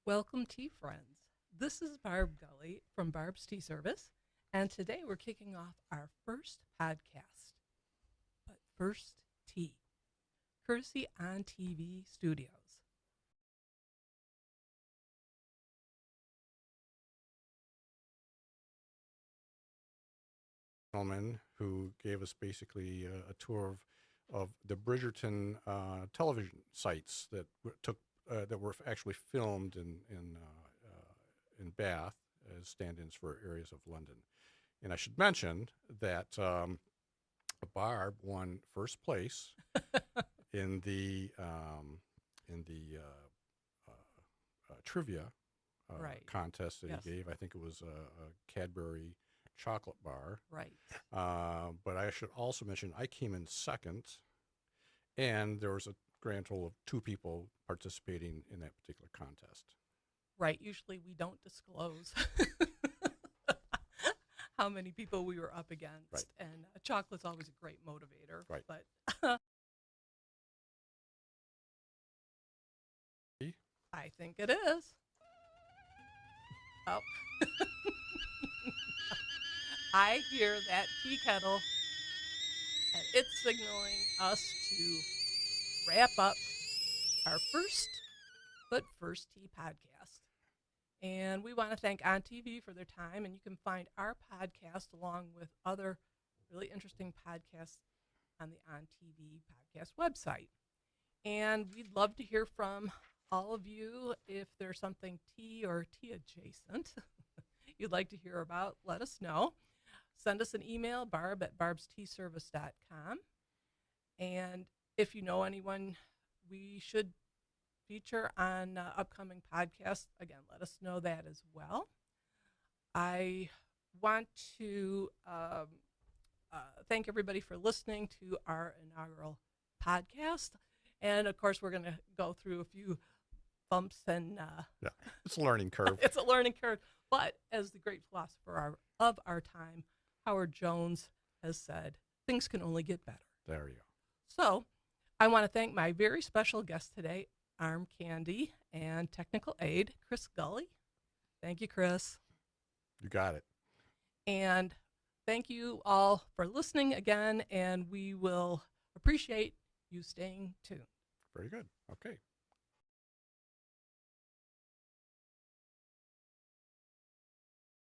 Welcome, tea friends. This is Barb Gully from Barb's Tea Service, and today we're kicking off our first podcast. But first, tea, courtesy on TV Studios. Gentleman who gave us basically a tour of the Bridgerton television sites that were actually filmed in Bath as stand-ins for areas of London. And I should mention that Barb won first place in the trivia Right. contest that Yes. he gave. I think it was a Cadbury chocolate bar. Right. But I should also mention I came in second, and there was a grand total of 2 people participating in that particular contest. Right. Usually we don't disclose how many people we were up against. Right. And chocolate's always a great motivator. Right. But I think it is. Oh. I hear that tea kettle, and it's signaling us to wrap up our first tea podcast. And we want to thank On TV for their time, and you can find our podcast along with other really interesting podcasts on the On TV podcast website. And we'd love to hear from all of you. If there's something tea or tea adjacent you'd like to hear about, let us know. Send us an email, barb@barbsteaservice.com. And if you know anyone we should feature on upcoming podcasts, again, let us know that as well. I want to thank everybody for listening to our inaugural podcast. And, of course, we're going to go through a few bumps and Yeah, it's a learning curve. it's a learning curve. But as the great philosopher of our time, Howard Jones, has said, things can only get better. There you go. So I want to thank my very special guest today, Arm Candy and technical aide, Chris Gully. Thank you, Chris. You got it. And thank you all for listening again, and we will appreciate you staying tuned. Very good. Okay.